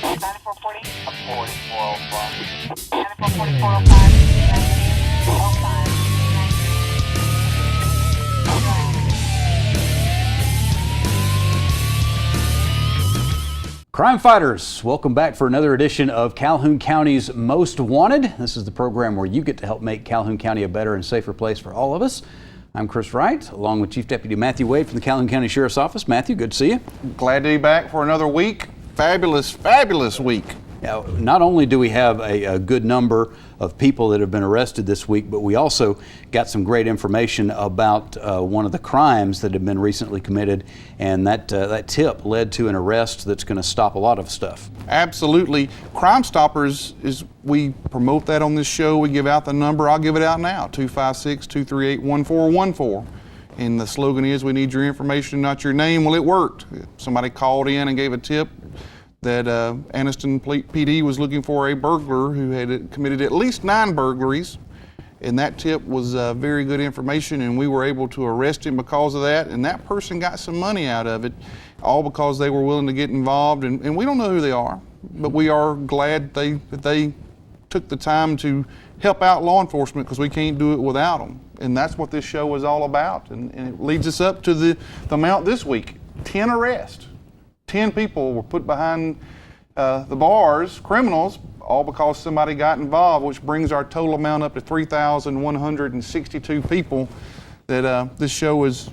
9440. 4405. 944405. 1905. Crime fighters, welcome back for another edition of Calhoun County's Most Wanted. This is the program where you get to help make Calhoun County a better and safer place for all of us. I'm Chris Wright, along with Chief Deputy Matthew Wade from the Calhoun County Sheriff's Office. Matthew, good to see you. Glad to be back for another week. Fabulous week. Now, not only do we have a good number of people that have been arrested this week, but we also got some great information about one of the crimes that have been recently committed, and that tip led to an arrest that's going to stop a lot of stuff. Absolutely. Crime Stoppers, we promote that on this show. We give out the number. I'll give it out now, 256-238-1414. And the slogan is, we need your information, not your name. Well, it worked. Somebody called in and gave a tip that Anniston PD was looking for a burglar who had committed at least 9 burglaries. And that tip was very good information, and we were able to arrest him because of that. And that person got some money out of it, all because they were willing to get involved. And we don't know who they are, but we are glad that they took the time to help out law enforcement, because we can't do it without them. And that's what this show is all about. And it leads us up to the amount this week, 10 arrests. 10 people were put behind the bars, criminals, all because somebody got involved, which brings our total amount up to 3,162 people that this show was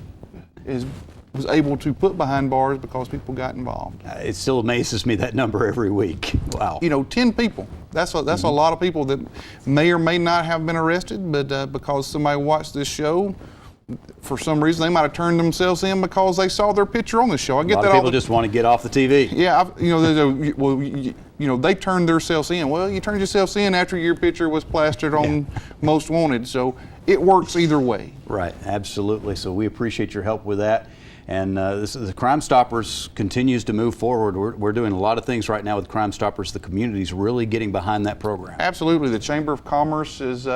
able to put behind bars because people got involved. It still amazes me, that number every week. Wow. 10 people. That's a lot of people that may or may not have been arrested, but because somebody watched this show, for some reason, they might have turned themselves in because they saw their picture on the show. I get that. A lot of people just want to get off the TV. Yeah, they turned themselves in. Well, you turned yourselves in after your picture was plastered on Most Wanted, so it works either way. Right, absolutely. So we appreciate your help with that. And the Crime Stoppers continues to move forward. We're doing a lot of things right now with Crime Stoppers. The community's really getting behind that program. Absolutely. The Chamber of Commerce is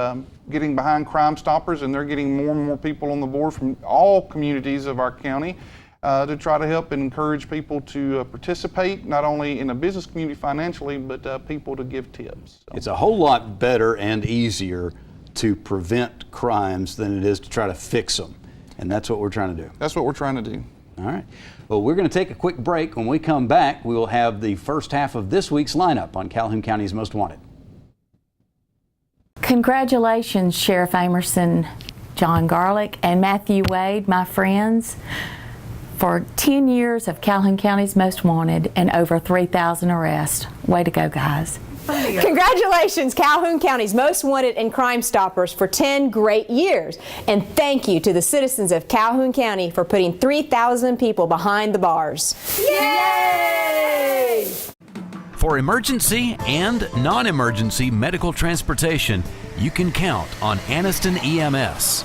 getting behind Crime Stoppers, and they're getting more and more people on the board from all communities of our county to try to help and encourage people to participate, not only in the business community financially, but people to give tips. So. It's a whole lot better and easier to prevent crimes than it is to try to fix them. And that's what we're trying to do. That's what we're trying to do. All right. Well, we're going to take a quick break. When we come back, we will have the first half of this week's lineup on Calhoun County's Most Wanted. Congratulations, Sheriff Amerson, John Garlick, and Matthew Wade, my friends, for 10 years of Calhoun County's Most Wanted and over 3,000 arrests. Way to go, guys. Congratulations, Calhoun County's Most Wanted and Crime Stoppers, for 10 great years. And thank you to the citizens of Calhoun County for putting 3,000 people behind the bars. Yay! For emergency and non-emergency medical transportation, you can count on Anniston EMS.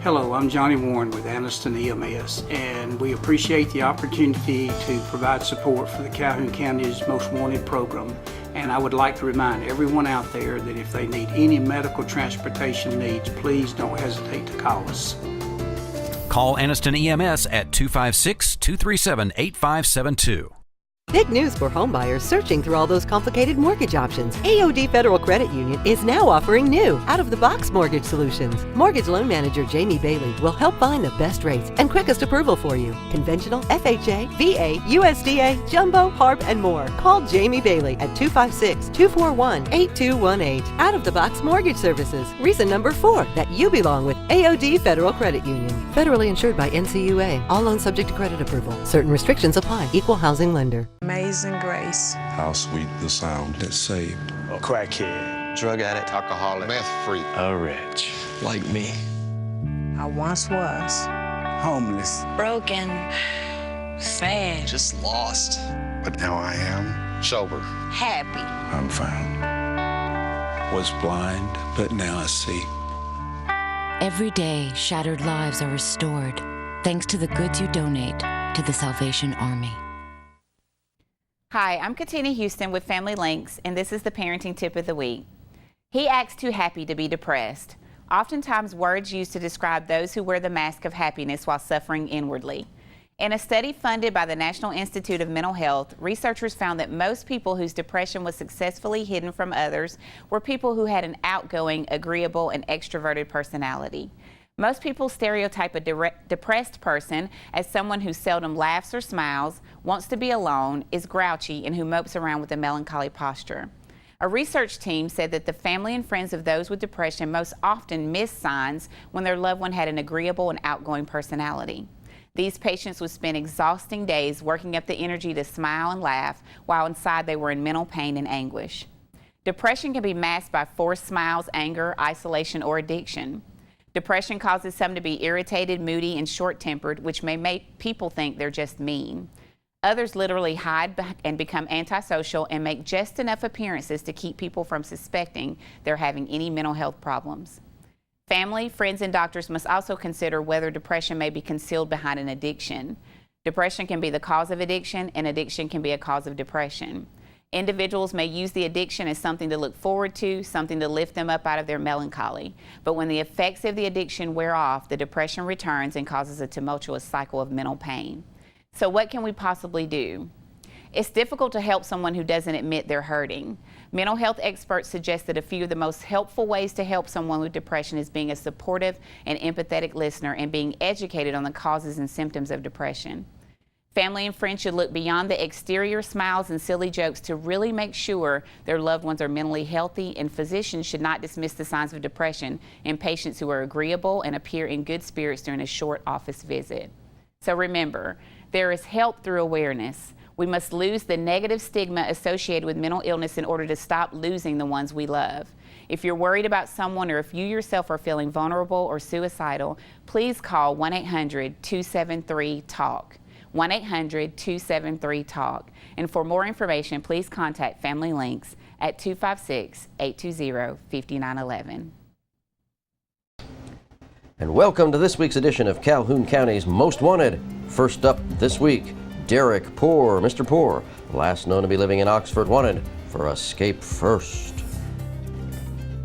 Hello, I'm Johnny Warren with Anniston EMS, and we appreciate the opportunity to provide support for the Calhoun County's Most Wanted program. And I would like to remind everyone out there that if they need any medical transportation needs, please don't hesitate to call us. Call Anniston EMS at 256-237-8572. Big news for homebuyers searching through all those complicated mortgage options. AOD Federal Credit Union is now offering new, out-of-the-box mortgage solutions. Mortgage loan manager Jamie Bailey will help find the best rates and quickest approval for you. Conventional, FHA, VA, USDA, jumbo, HARP, and more. Call Jamie Bailey at 256-241-8218. Out-of-the-box mortgage services. Reason number 4 that you belong with AOD Federal Credit Union. Federally insured by NCUA. All loans subject to credit approval. Certain restrictions apply. Equal housing lender. Amazing Grace. How sweet the sound that saved a crackhead, drug addict, alcoholic, meth freak, a wretch like me. I once was homeless, broken, sad, just lost. But now I am sober, happy. I'm found. Was blind, but now I see. Every day, shattered lives are restored thanks to the goods you donate to the Salvation Army. Hi, I'm Katina Houston with Family Links, and this is the parenting tip of the week. He acts too happy to be depressed. Oftentimes, words used to describe those who wear the mask of happiness while suffering inwardly. In a study funded by the National Institute of Mental Health, researchers found that most people whose depression was successfully hidden from others were people who had an outgoing, agreeable, and extroverted personality. Most people stereotype a depressed person as someone who seldom laughs or smiles, wants to be alone, is grouchy, and who mopes around with a melancholy posture. A research team said that the family and friends of those with depression most often miss signs when their loved one had an agreeable and outgoing personality. These patients would spend exhausting days working up the energy to smile and laugh, while inside they were in mental pain and anguish. Depression can be masked by forced smiles, anger, isolation, or addiction. Depression causes some to be irritated, moody, and short-tempered, which may make people think they're just mean. Others literally hide and become antisocial and make just enough appearances to keep people from suspecting they're having any mental health problems. Family, friends, and doctors must also consider whether depression may be concealed behind an addiction. Depression can be the cause of addiction, and addiction can be a cause of depression. Individuals may use the addiction as something to look forward to, something to lift them up out of their melancholy. But when the effects of the addiction wear off, the depression returns and causes a tumultuous cycle of mental pain. So what can we possibly do? It's difficult to help someone who doesn't admit they're hurting. Mental health experts suggest that a few of the most helpful ways to help someone with depression is being a supportive and empathetic listener and being educated on the causes and symptoms of depression. Family and friends should look beyond the exterior smiles and silly jokes to really make sure their loved ones are mentally healthy, and physicians should not dismiss the signs of depression in patients who are agreeable and appear in good spirits during a short office visit. So remember, there is help through awareness. We must lose the negative stigma associated with mental illness in order to stop losing the ones we love. If you're worried about someone, or if you yourself are feeling vulnerable or suicidal, please call 1-800-273-TALK. 1-800-273-TALK. And for more information, please contact Family Links at 256-820-5911. And welcome to this week's edition of Calhoun County's Most Wanted. First up this week, Derek Poor, Mr. Poor, last known to be living in Oxford, wanted for escape first.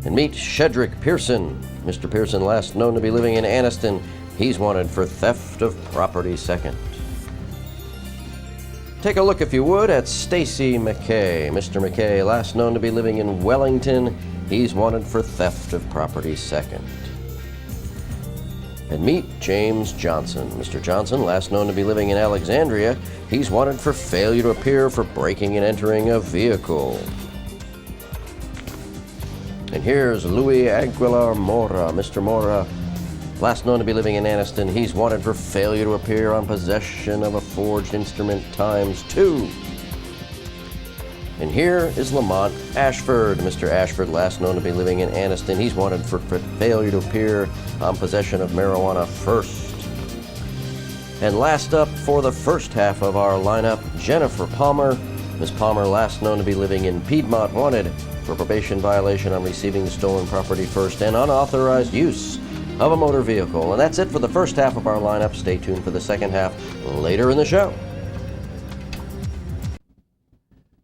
And meet Shedrick Pearson, Mr. Pearson, last known to be living in Anniston. He's wanted for theft of property second. Take a look, if you would, at Stacy McKay. Mr. McKay, last known to be living in Wellington. He's wanted for theft of property second. And meet James Johnson. Mr. Johnson, last known to be living in Alexandria, he's wanted for failure to appear for breaking and entering a vehicle. And here's Louis Aguilar Mora. Mr. Mora, last known to be living in Anniston, he's wanted for failure to appear on possession of a forged instrument ×2. And here is Lamont Ashford. Mr. Ashford, last known to be living in Anniston, he's wanted for failure to appear on possession of marijuana first. And last up for the first half of our lineup, Jennifer Palmer. Ms. Palmer, last known to be living in Piedmont, wanted for probation violation on receiving the stolen property first and unauthorized use of a motor vehicle. And that's it for the first half of our lineup. Stay tuned for the second half later in the show.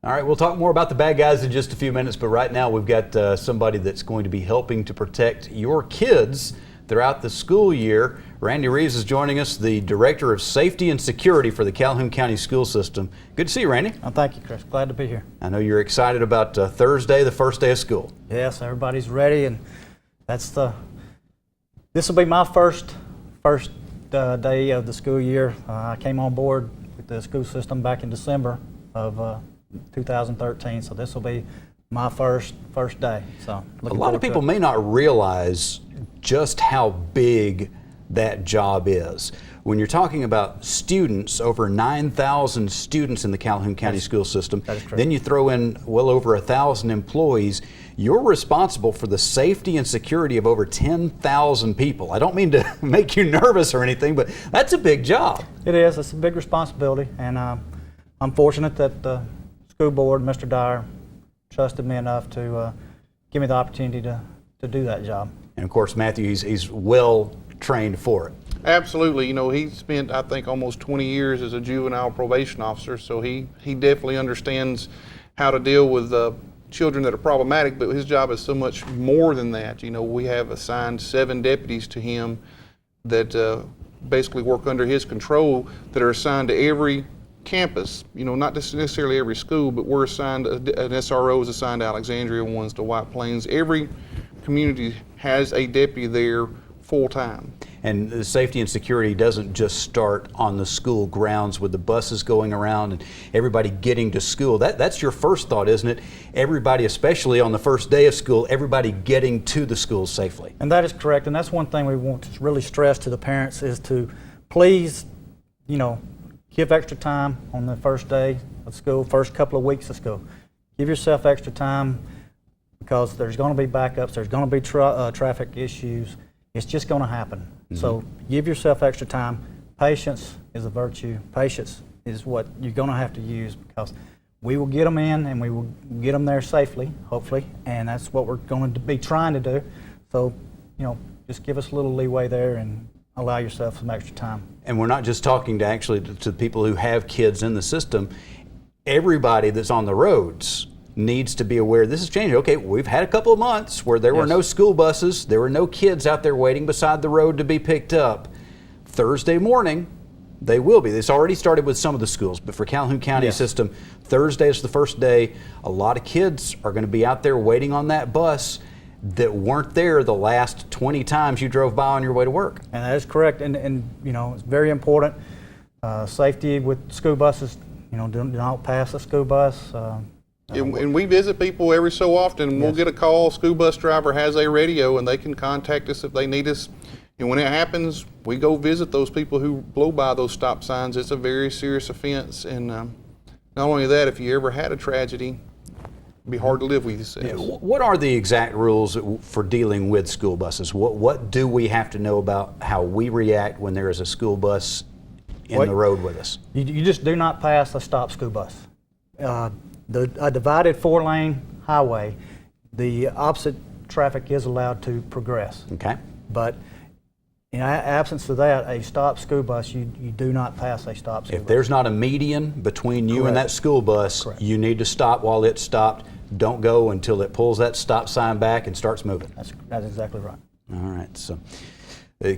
All right, we'll talk more about the bad guys in just a few minutes, but right now we've got somebody that's going to be helping to protect your kids throughout the school year. Randy Reaves is joining us, the Director of Safety and Security for the Calhoun County School System. Good to see you, Randy. Oh, thank you, Chris. Glad to be here. I know you're excited about Thursday, the first day of school. Yes, everybody's ready, and this will be my first day of the school year. I came on board with the school system back in December of 2013, so this will be my first day. So a lot of people may not realize just how big that job is. When you're talking about students, over 9,000 students in the Calhoun County school system, then you throw in well over 1,000 employees, you're responsible for the safety and security of over 10,000 people. I don't mean to make you nervous or anything, but that's a big job. It is. It's a big responsibility, and I'm fortunate that the school board, Mr. Dyer, trusted me enough to give me the opportunity to do that job. And of course, Matthew, he's well trained for it. Absolutely. You know, he spent, I think, almost 20 years as a juvenile probation officer, so he definitely understands how to deal with children that are problematic, but his job is so much more than that. You know, we have assigned 7 deputies to him that basically work under his control that are assigned to every campus, not necessarily every school, but we're assigned, an SRO is assigned to Alexandria, one's to White Plains. Every community has a deputy there full time. And the safety and security doesn't just start on the school grounds with the buses going around and everybody getting to school. That's your first thought, isn't it? Everybody, especially on the first day of school, everybody getting to the schools safely. And that is correct. And that's one thing we want to really stress to the parents is to please, give extra time on the first day of school, first couple of weeks of school. Give yourself extra time because there's going to be backups, there's going to be traffic issues. It's just going to happen. Mm-hmm. So give yourself extra time. Patience is a virtue. Patience is what you're going to have to use because we will get them in and we will get them there safely, hopefully, and that's what we're going to be trying to do. So, just give us a little leeway there and allow yourself some extra time. And we're not just talking to people who have kids in the system. Everybody that's on the roads needs to be aware this is changing. Okay, we've had a couple of months where there were no school buses, there were no kids out there waiting beside the road to be picked up. Thursday morning, they will be. This already started with some of the schools, but for Calhoun County system, Thursday is the first day. A lot of kids are going to be out there waiting on that bus that weren't there the last 20 times you drove by on your way to work. And that is correct, and it's very important. Safety with school buses, do not pass a school bus. And we visit people every so often, and we'll get a call, school bus driver has a radio, and they can contact us if they need us. And when it happens, we go visit those people who blow by those stop signs. It's a very serious offense, and not only that, if you ever had a tragedy, it'd be hard to live with, he says. What are the exact rules for dealing with school buses? What do we have to know about how we react when there is a school bus in the road with us? You just do not pass a stop school bus. A divided 4-lane highway, the opposite traffic is allowed to progress. Okay. But in absence of that, a stop school bus, you do not pass a stop school bus. If there's not a median between you and that school bus, you need to stop while it's stopped. Don't go until it pulls that stop sign back and starts moving. That's exactly right. All right. So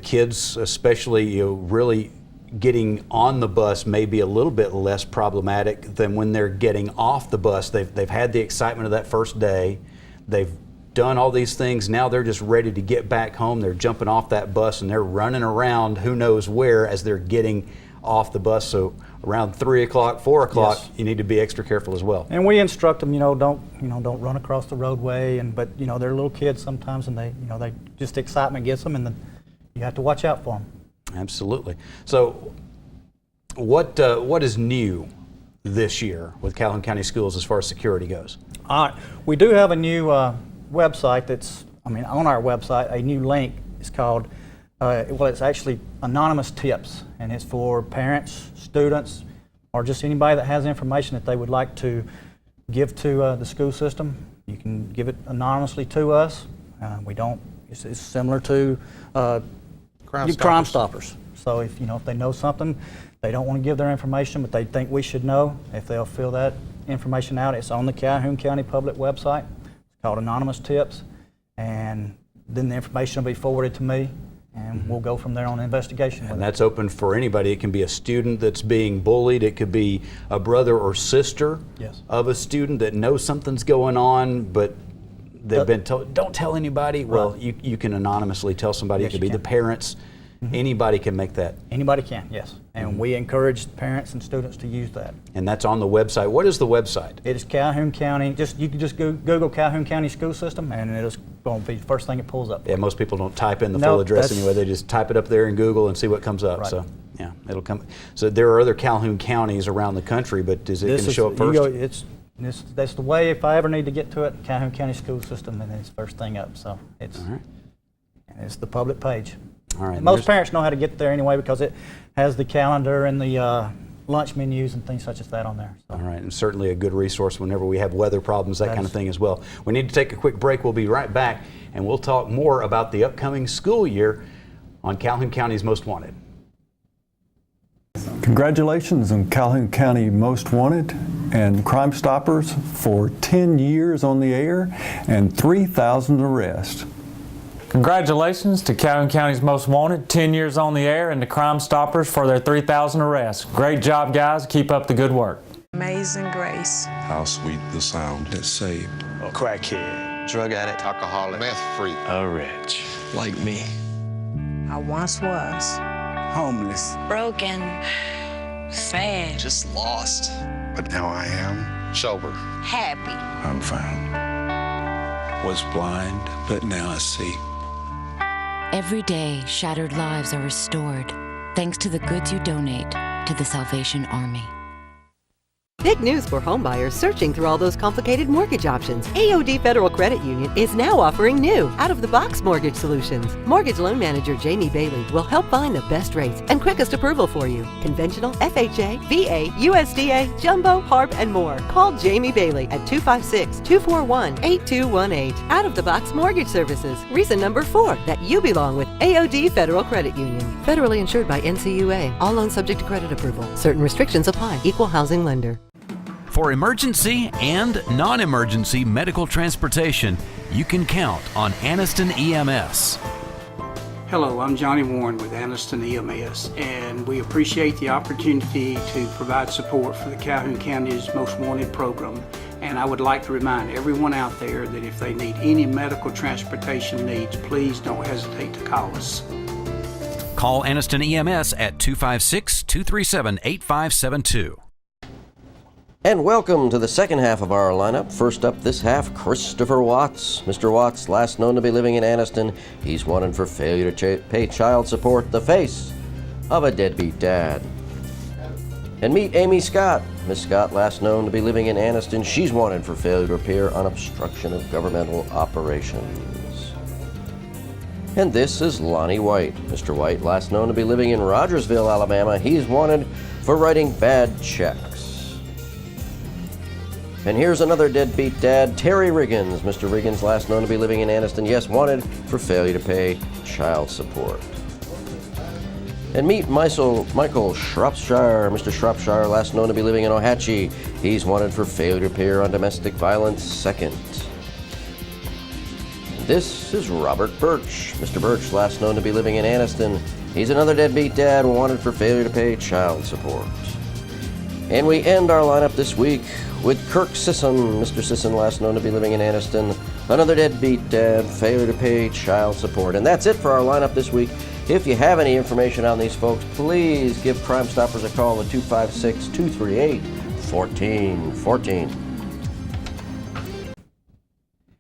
kids, especially, really getting on the bus may be a little bit less problematic than when they're getting off the bus. They've had the excitement of that first day. They've done all these things. Now they're just ready to get back home. They're jumping off that bus and they're running around who knows where as they're getting off the bus. So around 3 o'clock, 4 o'clock, you need to be extra careful as well. And we instruct them, don't run across the roadway. But they're little kids sometimes, and they just excitement gets them, and then you have to watch out for them. Absolutely. So what is new this year with Calhoun County Schools as far as security goes? All right. We do have a new website that's, on our website, a new link. It's called, it's actually Anonymous Tips, and it's for parents, students, or just anybody that has information that they would like to give to the school system. You can give it anonymously to us. It's similar to Crime Stoppers. So if they know something, they don't want to give their information, but they think we should know, if they'll fill that information out, it's on the Calhoun County Public website. It's called Anonymous Tips, and then the information will be forwarded to me, and we'll go from there on the investigation. And that's open for anybody. It can be a student that's being bullied. It could be a brother or sister of a student that knows something's going on, but they've been told, don't tell anybody. Right. Well, you can anonymously tell somebody. It could be the parents. Anybody can make that. Anybody can, yes. And we encourage parents and students to use that. And that's on the website. What is the website? It is Calhoun County. You can just Google Calhoun County School System, and it's going to be the first thing it pulls up. Yeah, most people don't type in the full address anyway. They just type it up there in Google and see what comes up. Right. So yeah, it'll come. So there are other Calhoun counties around the country, but is it going to show up first? That's the way. If I ever need to get to it, Calhoun County School System, and it's first thing up. So it's the public page. All right. Most parents know how to get there anyway because it has the calendar and the lunch menus and things such as that on there. So. All right, and certainly a good resource whenever we have weather problems, that kind of thing as well. We need to take a quick break. We'll be right back, and we'll talk more about the upcoming school year on Calhoun County's Most Wanted. Congratulations on Calhoun County Most Wanted and Crime Stoppers for 10 years on the air and 3,000 arrests. Congratulations to Calhoun County's Most Wanted, 10 years on the air, and to Crime Stoppers for their 3,000 arrests. Great job, guys. Keep up the good work. Amazing grace. How sweet the sound that saved A crackhead. Drug addict. Alcoholic. Meth freak. A wretch. Like me. I once was. Homeless. Broken. Sad. Just lost. But now I am sober. Happy. I'm found. Was blind, but now I see. Every day, shattered lives are restored thanks to the goods you donate to the Salvation Army. Big news for homebuyers searching through all those complicated mortgage options. AOD Federal Credit Union is now offering new, out-of-the-box mortgage solutions. Mortgage loan manager Jamie Bailey will help find the best rates and quickest approval for you. Conventional, FHA, VA, USDA, Jumbo, HARP, and more. Call Jamie Bailey at 256-241-8218. Out-of-the-box mortgage services. Reason number 4 that you belong with AOD Federal Credit Union. Federally insured by NCUA. All loans subject to credit approval. Certain restrictions apply. Equal housing lender. For emergency and non-emergency medical transportation, you can count on Anniston EMS. Hello, I'm Johnny Warren with Anniston EMS, and we appreciate the opportunity to provide support for the Calhoun County's Most Wanted program. And I would like to remind everyone out there that if they need any medical transportation needs, please don't hesitate to call us. Call Anniston EMS at 256-237-8572. And welcome to the second half of our lineup. First up this half, Christopher Watts. Mr. Watts, last known to be living in Anniston, he's wanted for failure to pay child support, the face of a deadbeat dad. And meet Amy Scott. Miss Scott, last known to be living in Anniston, she's wanted for failure to appear on obstruction of governmental operations. And this is Lonnie White. Mr. White, last known to be living in Rogersville, Alabama, he's wanted for writing bad checks. And here's another deadbeat dad, Terry Riggins. Mr. Riggins, last known to be living in Anniston, yes, wanted for failure to pay child support. And meet Michael Shropshire. Mr. Shropshire, last known to be living in Ohatchee, he's wanted for failure to appear on domestic violence second. This is Robert Birch. Mr. Birch, last known to be living in Anniston, he's another deadbeat dad wanted for failure to pay child support. And we end our lineup this week with Kirk Sisson. Mr. Sisson, last known to be living in Anniston, another deadbeat dad, failure to pay child support. And that's it for our lineup this week. If you have any information on these folks, please give Crime Stoppers a call at 256-238-1414.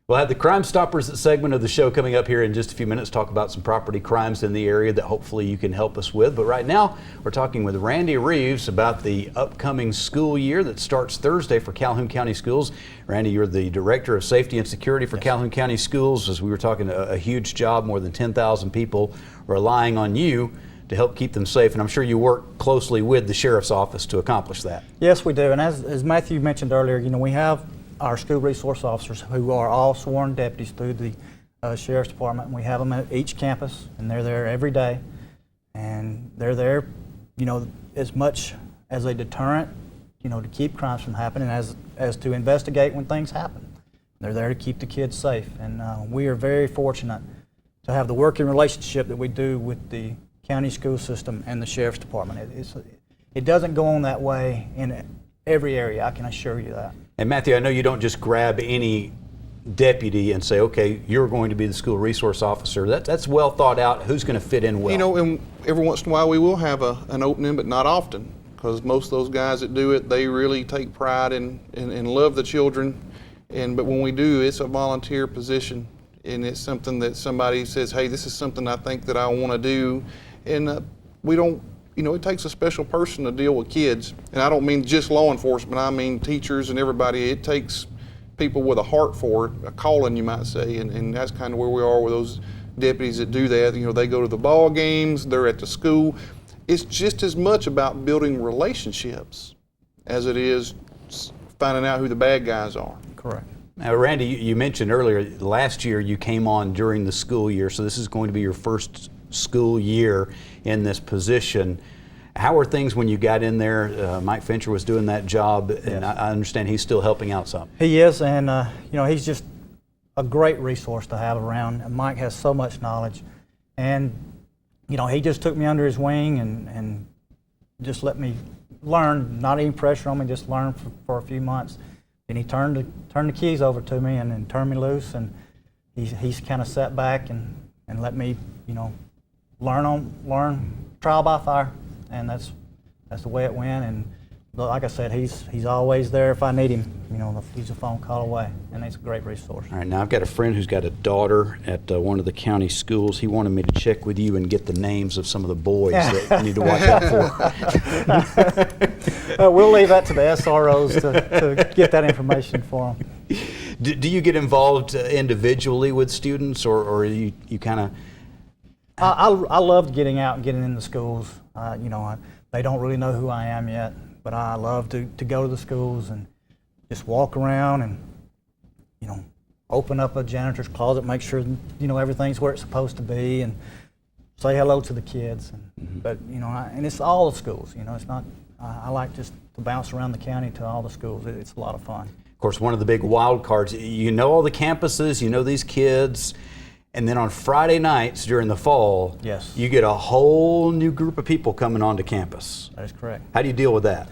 We'll have the Crime Stoppers segment of the show coming up here in just a few minutes, talk about some property crimes in the area that hopefully you can help us with. But right now, we're talking with Randy Reaves about the upcoming school year that starts Thursday for Calhoun County Schools. Randy, you're the Director of Safety and Security for Calhoun County Schools. As we were talking, a huge job, more than 10,000 people relying on you to help keep them safe. And I'm sure you work closely with the Sheriff's Office to accomplish that. Yes, we do. And as Matthew mentioned earlier, we have our school resource officers who are all sworn deputies through the Sheriff's Department. And we have them at each campus, and they're there every day. And they're there, as much as a deterrent, to keep crimes from happening as to investigate when things happen. They're there to keep the kids safe. And we are very fortunate to have the working relationship that we do with the county school system and the Sheriff's Department. It doesn't go on that way in every area, I can assure you that. And Matthew, I know you don't just grab any deputy and say, okay, you're going to be the school resource officer. That's well thought out. Who's going to fit in well? And every once in a while we will have an opening, but not often, because most of those guys that do it, they really take pride and love the children. But when we do, it's a volunteer position, and it's something that somebody says, hey, this is something I think that I want to do. And we don't, it takes a special person to deal with kids. And I don't mean just law enforcement, I mean teachers and everybody. It takes people with a heart for it, a calling, you might say, and that's kind of where we are with those deputies that do that. They go to the ball games, they're at the school. It's just as much about building relationships as it is finding out who the bad guys are. Correct. Now, Randy, you mentioned earlier, last year you came on during the school year, so this is going to be your first school year in this position. How are things when you got in there? Mike Fincher was doing that job, and I understand he's still helping out some. He is, and he's just a great resource to have around. And Mike has so much knowledge, and he just took me under his wing and just let me learn, not any pressure on me, just learn for a few months. And he turned the keys over to me and turned me loose, and he's kind of sat back and let me, learn trial by fire, and that's the way it went. And like I said, he's always there if I need him. He's a phone call away, and it's a great resource. All right, now I've got a friend who's got a daughter at one of the county schools. He wanted me to check with you and get the names of some of the boys that you need to watch out for. We'll leave that to the SROs to get that information for them. Do you get involved individually with students, or you kind of? I love getting out and getting in the schools. They don't really know who I am yet, but I love to go to the schools and just walk around and, open up a janitor's closet, make sure, everything's where it's supposed to be, and say hello to the kids. But, and it's all the schools, it's not, I like just to bounce around the county to all the schools. It's a lot of fun. Of course, one of the big wild cards, all the campuses, these kids, and then on Friday nights during the fall, yes, you get a whole new group of people coming onto campus. That is correct. How do you deal with that?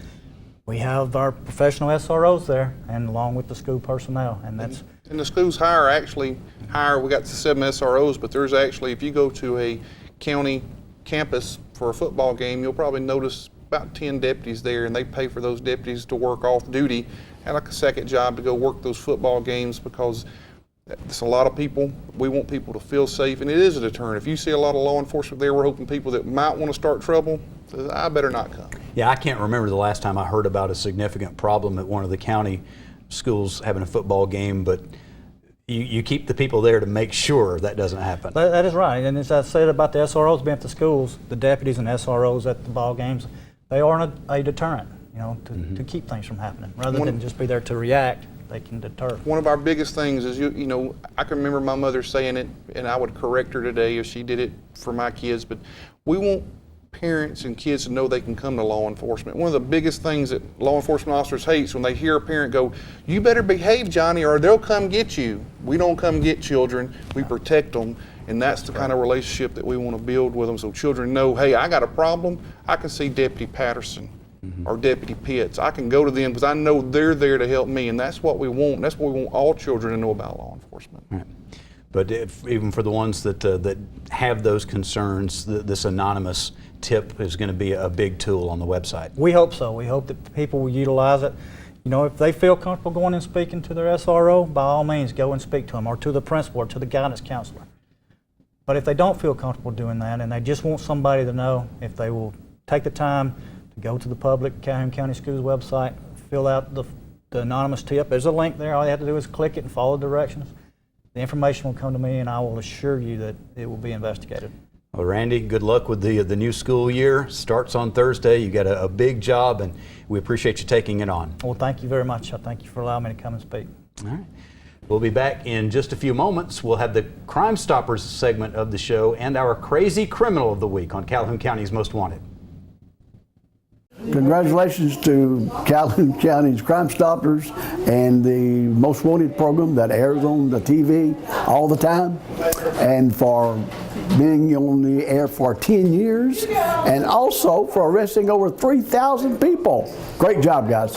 We have our professional SROs there, and along with the school personnel, and that's. And the schools hire, we got the 7 SROs, but there's actually, if you go to a county campus for a football game, you'll probably notice about 10 deputies there, and they pay for those deputies to work off duty and like a second job to go work those football games, because it's a lot of people. We want people to feel safe, and it is a deterrent. If you see a lot of law enforcement there, we're hoping people that might want to start trouble, I better not come. Yeah, I can't remember the last time I heard about a significant problem at one of the county schools having a football game, but you keep the people there to make sure that doesn't happen. That is right, and as I said about the SROs being at the schools, the deputies and SROs at the ball games, they are a deterrent, to keep things from happening. Rather than just be there to react, they can deter. One of our biggest things is, I can remember my mother saying it, and I would correct her today if she did it for my kids, but we want parents and kids to know they can come to law enforcement. One of the biggest things that law enforcement officers hate is when they hear a parent go, "You better behave, Johnny, or they'll come get you." We don't come get children, we protect them, and that's the kind of relationship that we want to build with them, so children know, hey, I got a problem, I can see Deputy Patterson or Deputy Pitts. I can go to them because I know they're there to help me, and that's what we want. That's what we want all children to know about law enforcement. Right. But even for the ones that have those concerns, this anonymous tip is going to be a big tool on the website. We hope so. We hope that people will utilize it. If they feel comfortable going and speaking to their SRO, by all means, go and speak to them, or to the principal, or to the guidance counselor. But if they don't feel comfortable doing that, and they just want somebody to know, if they will take the time to go to the public Calhoun County Schools website, fill out the anonymous tip. There's a link there. All you have to do is click it and follow the directions. The information will come to me, and I will assure you that it will be investigated. Well, Randy, good luck with the new school year. Starts on Thursday. You got a big job, and we appreciate you taking it on. Well, thank you very much. I thank you for allowing me to come and speak. All right. We'll be back in just a few moments. We'll have the Crime Stoppers segment of the show and our Crazy Criminal of the Week on Calhoun County's Most Wanted. Congratulations to Calhoun County's Crime Stoppers and the Most Wanted program that airs on the TV all the time, and for being on the air for 10 years, and also for arresting over 3,000 people. Great job, guys.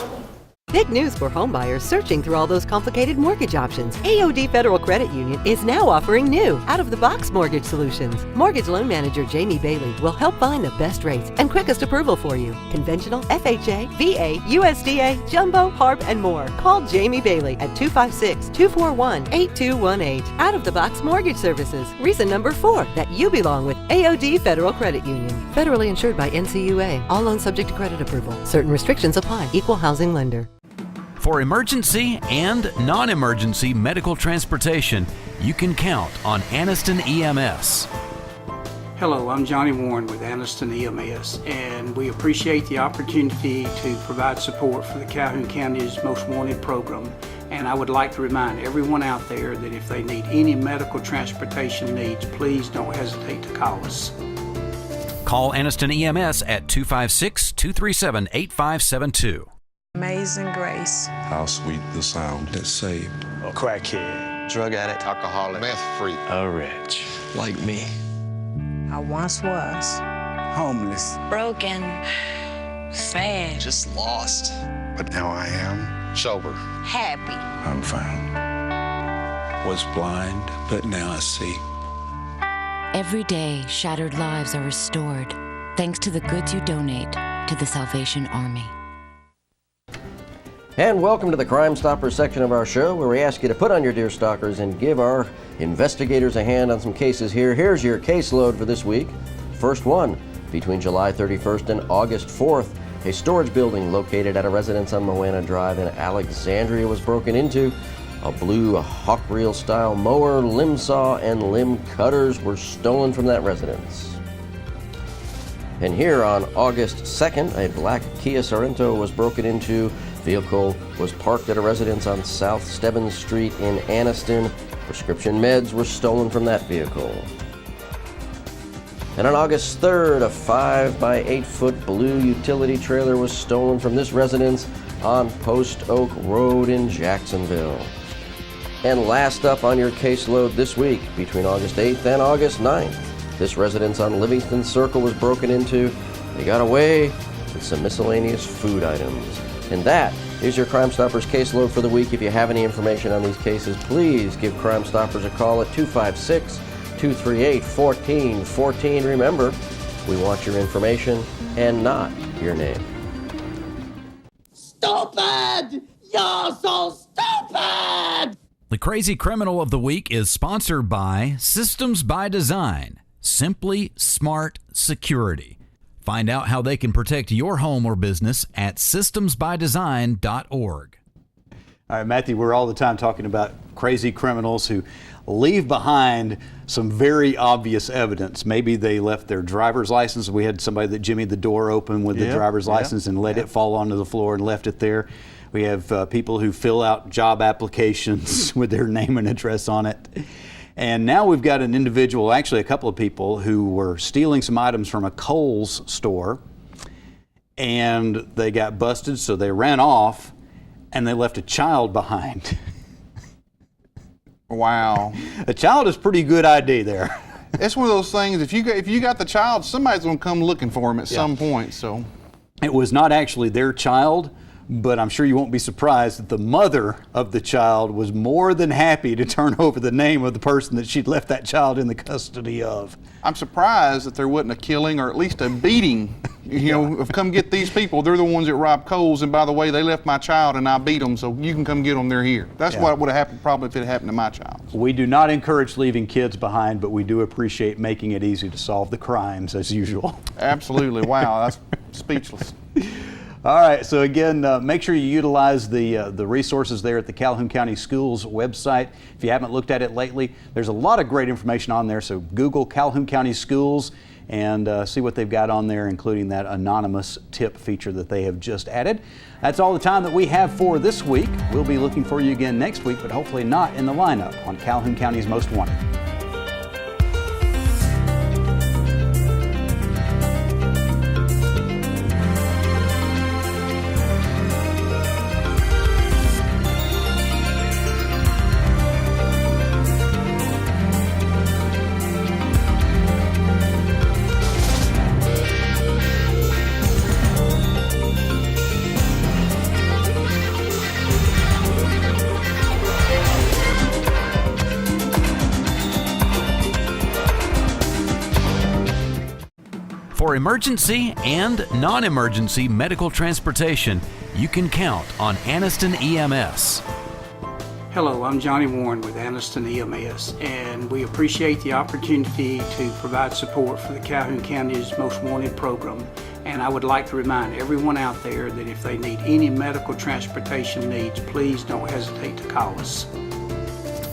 Big news for homebuyers searching through all those complicated mortgage options. AOD Federal Credit Union is now offering new, out-of-the-box mortgage solutions. Mortgage loan manager Jamie Bailey will help find the best rates and quickest approval for you. Conventional, FHA, VA, USDA, Jumbo, HARP, and more. Call Jamie Bailey at 256-241-8218. Out-of-the-box mortgage services. Reason number 4 that you belong with AOD Federal Credit Union. Federally insured by NCUA. All loans subject to credit approval. Certain restrictions apply. Equal housing lender. For emergency and non-emergency medical transportation, you can count on Anniston EMS. Hello, I'm Johnny Warren with Anniston EMS, and we appreciate the opportunity to provide support for the Calhoun County's Most Wanted program. And I would like to remind everyone out there that if they need any medical transportation needs, please don't hesitate to call us. Call Anniston EMS at 256-237-8572. Amazing grace. How sweet the sound that saved a crackhead drug addict, alcoholic, meth freak, a wretch. like me. I once was. Homeless. Broken. Sad. Just lost. But now I am sober. Happy. I'm found. Was blind, but now I see. Every day, shattered lives are restored thanks to the goods you donate to the Salvation Army. And welcome to the Crime Stoppers section of our show, where we ask you to put on your deer stalkers and give our investigators a hand on some cases here. Here's your caseload for this week. First one, between July 31st and August 4th, a storage building located at a residence on Moana Drive in Alexandria was broken into. A blue hawk reel style mower, limb saw, and limb cutters were stolen from that residence. And here on August 2nd, a black Kia Sorento was broken into. Vehicle was parked at a residence on South Stebbins Street in Anniston. Prescription meds were stolen from that vehicle. And on August 3rd, a 5 by 8 foot blue utility trailer was stolen from this residence on Post Oak Road in Jacksonville. And last up on your caseload this week, between August 8th and August 9th, this residence on Livingston Circle was broken into. They got away with some miscellaneous food items. And that is your Crime Stoppers caseload for the week. If you have any information on these cases, please give Crime Stoppers a call at 256-238-1414. Remember, we want your information and not your name. Stupid! You're so stupid! The Crazy Criminal of the Week is sponsored by Systems by Design, Simply Smart Security. Find out how they can protect your home or business at systemsbydesign.org. All right, Matthew, we're all the time talking about crazy criminals who leave behind some very obvious evidence. Maybe they left their driver's license. We had somebody that jimmied the door open with the driver's license and let it fall onto the floor and left it there. We have people who fill out job applications with their name and address on it. And now we've got an individual, actually a couple of people, who were stealing some items from a Kohl's store, and they got busted, so they ran off, and they left a child behind. Wow. A child is pretty good ID there. It's one of those things, if you got the child, somebody's going to come looking for him at some point. So it was not actually their child, but I'm sure you won't be surprised that the mother of the child was more than happy to turn over the name of the person that she'd left that child in the custody of. I'm surprised that there wasn't a killing or at least a beating. You know, of come get these people. They're the ones that robbed Kohl's, and by the way, they left my child and I beat them, so you can come get them. They're here. That's what would have happened probably if it happened to my child. We do not encourage leaving kids behind, but we do appreciate making it easy to solve the crimes as usual. Absolutely. Wow, that's speechless. All right, so again, make sure you utilize the resources there at the Calhoun County Schools website. If you haven't looked at it lately, there's a lot of great information on there, so Google Calhoun County Schools and see what they've got on there, including that anonymous tip feature that they have just added. That's all the time that we have for this week. We'll be looking for you again next week, but hopefully not in the lineup on Calhoun County's Most Wanted. For emergency and non-emergency medical transportation, you can count on Anniston EMS. Hello, I'm Johnny Warren with Anniston EMS, and we appreciate the opportunity to provide support for the Calhoun County's Most Wanted program. And I would like to remind everyone out there that if they need any medical transportation needs, please don't hesitate to call us.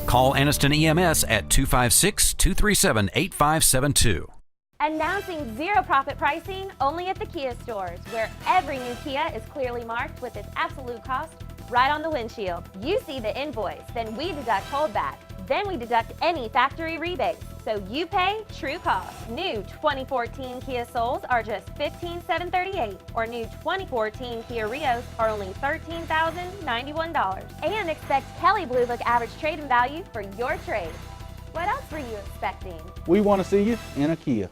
Call Anniston EMS at 256-237-8572. Announcing zero profit pricing only at the Kia stores, where every new Kia is clearly marked with its absolute cost right on the windshield. You see the invoice, then we deduct holdback, then we deduct any factory rebates. So you pay true cost. New 2014 Kia Souls are just $15,738, or new 2014 Kia Rios are only $13,091. And expect Kelly Blue Book average trade-in value for your trade. What else were you expecting? We want to see you in a Kia.